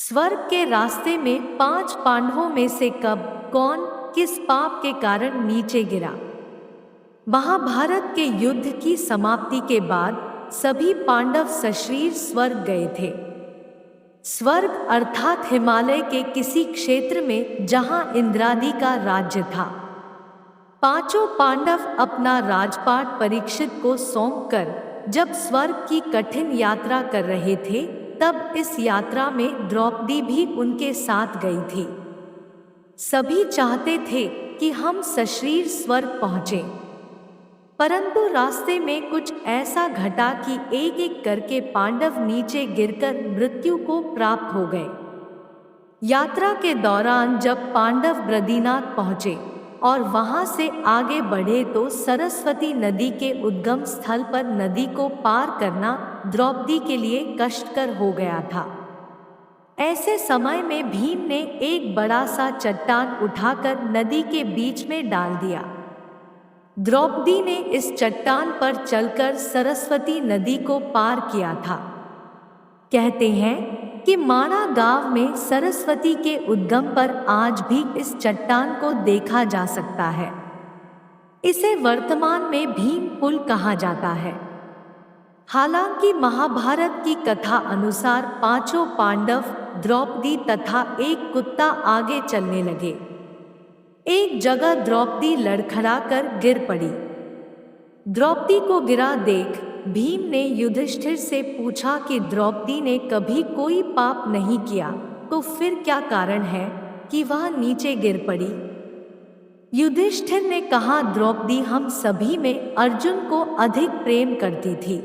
स्वर्ग के रास्ते में 5 पांडवों में से कब कौन किस पाप के कारण नीचे गिरा। महाभारत के युद्ध की समाप्ति के बाद सभी पांडव सशरीर स्वर्ग गए थे। स्वर्ग अर्थात हिमालय के किसी क्षेत्र में जहां इंद्रादि का राज्य था। पांचों पांडव अपना राजपाट परीक्षित को सौंपकर जब स्वर्ग की कठिन यात्रा कर रहे थे, तब इस यात्रा में द्रौपदी भी उनके साथ गई थी। सभी चाहते थे कि हम सशरीर स्वर्ग पहुँचें, परंतु रास्ते में कुछ ऐसा घटा कि एक एक करके पांडव नीचे गिरकर मृत्यु को प्राप्त हो गए। यात्रा के दौरान जब पांडव बद्रीनाथ पहुँचे और वहां से आगे बढ़े तो सरस्वती नदी के उद्गम स्थल पर नदी को पार करना द्रौपदी के लिए कष्टकर हो गया था। ऐसे समय में भीम ने एक बड़ा सा चट्टान उठाकर नदी के बीच में डाल दिया। द्रौपदी ने इस चट्टान पर चलकर सरस्वती नदी को पार किया था। कहते हैं कि माणा गांव में सरस्वती के उद्गम पर आज भी इस चट्टान को देखा जा सकता है। इसे वर्तमान में भीम पुल कहा जाता है। हालांकि महाभारत की कथा अनुसार पांचों पांडव, द्रौपदी तथा एक कुत्ता आगे चलने लगे। एक जगह द्रौपदी लड़खड़ाकर गिर पड़ी। द्रौपदी को गिरा देख भीम ने युधिष्ठिर से पूछा कि द्रौपदी ने कभी कोई पाप नहीं किया, तो फिर क्या कारण है कि वह नीचे गिर पड़ी। युधिष्ठिर ने कहा, द्रौपदी हम सभी में अर्जुन को अधिक प्रेम करती थी,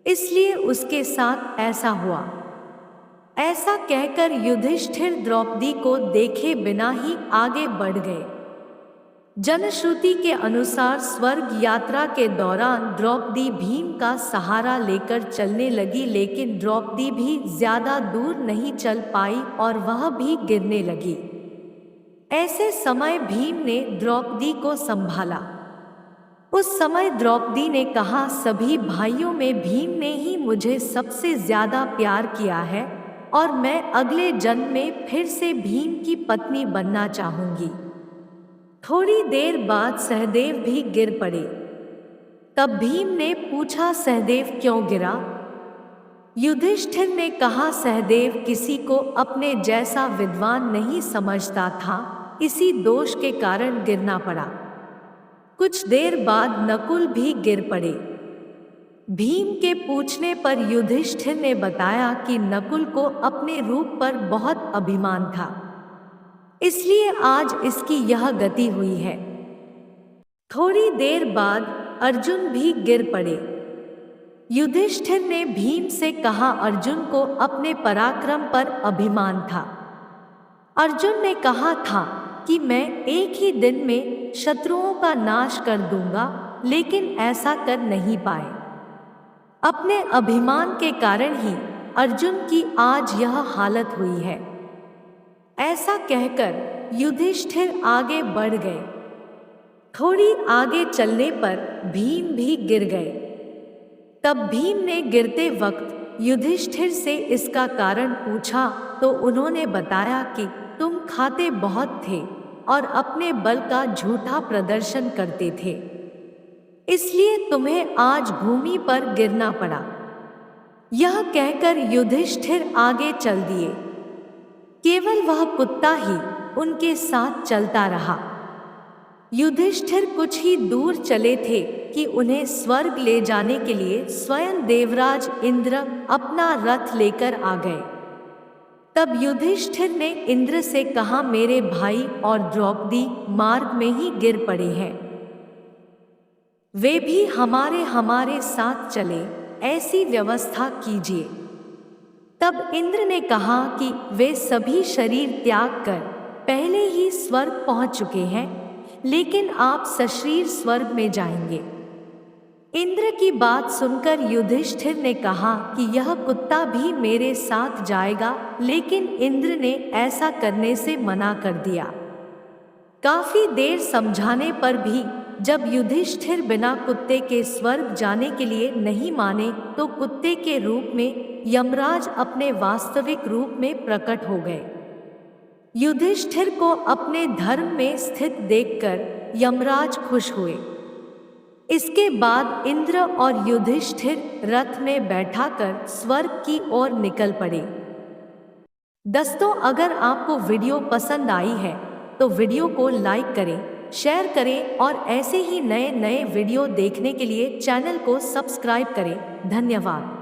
इसलिए उसके साथ ऐसा हुआ। ऐसा कहकर युधिष्ठिर द्रौपदी को देखे बिना ही आगे बढ़ गए। जनश्रुति के अनुसार स्वर्ग यात्रा के दौरान द्रौपदी भीम का सहारा लेकर चलने लगी, लेकिन द्रौपदी भी ज्यादा दूर नहीं चल पाई और वह भी गिरने लगी। ऐसे समय भीम ने द्रौपदी को संभाला। उस समय द्रौपदी ने कहा, सभी भाइयों में भीम ने ही मुझे सबसे ज्यादा प्यार किया है और मैं अगले जन्म में फिर से भीम की पत्नी बनना चाहूंगी। थोड़ी देर बाद सहदेव भी गिर पड़े। तब भीम ने पूछा, सहदेव क्यों गिरा। युधिष्ठिर ने कहा, सहदेव किसी को अपने जैसा विद्वान नहीं समझता था, इसी दोष के कारण गिरना पड़ा। कुछ देर बाद नकुल भी गिर पड़े। भीम के पूछने पर युधिष्ठिर ने बताया कि नकुल को अपने रूप पर बहुत अभिमान था, इसलिए आज इसकी यह गति हुई है। थोड़ी देर बाद अर्जुन भी गिर पड़े। युधिष्ठिर ने भीम से कहा, अर्जुन को अपने पराक्रम पर अभिमान था। अर्जुन ने कहा था कि मैं एक ही दिन में शत्रुओं का नाश कर दूंगा, लेकिन ऐसा कर नहीं पाए। अपने अभिमान के कारण ही अर्जुन की आज यह हालत हुई है। ऐसा कहकर युधिष्ठिर आगे बढ़ गए। थोड़ी आगे चलने पर भीम भी गिर गए। तब भीम ने गिरते वक्त युधिष्ठिर से इसका कारण पूछा तो उन्होंने बताया कि तुम खाते बहुत थे और अपने बल का झूठा प्रदर्शन करते थे, इसलिए तुम्हें आज भूमि पर गिरना पड़ा। यह कहकर युधिष्ठिर आगे चल दिए। केवल वह कुत्ता ही उनके साथ चलता रहा। युधिष्ठिर कुछ ही दूर चले थे कि उन्हें स्वर्ग ले जाने के लिए स्वयं देवराज इंद्र अपना रथ लेकर आ गए। तब युधिष्ठिर ने इंद्र से कहा, मेरे भाई और द्रौपदी मार्ग में ही गिर पड़े हैं, वे भी हमारे साथ चले, ऐसी व्यवस्था कीजिए। तब इंद्र ने कहा कि वे सभी शरीर त्याग कर पहले ही स्वर्ग पहुंच चुके हैं, लेकिन आप सशरीर स्वर्ग में जाएंगे। इंद्र की बात सुनकर युधिष्ठिर ने कहा कि यह कुत्ता भी मेरे साथ जाएगा, लेकिन इंद्र ने ऐसा करने से मना कर दिया। काफी देर समझाने पर भी जब युधिष्ठिर बिना कुत्ते के स्वर्ग जाने के लिए नहीं माने, तो कुत्ते के रूप में यमराज अपने वास्तविक रूप में प्रकट हो गए। युधिष्ठिर को अपने धर्म में स्थित देखकर यमराज खुश हुए। इसके बाद इंद्र और युधिष्ठिर रथ में बैठाकर स्वर्ग की ओर निकल पड़े। दोस्तों, अगर आपको वीडियो पसंद आई है तो वीडियो को लाइक करें, शेयर करें और ऐसे ही नए नए वीडियो देखने के लिए चैनल को सब्सक्राइब करें। धन्यवाद।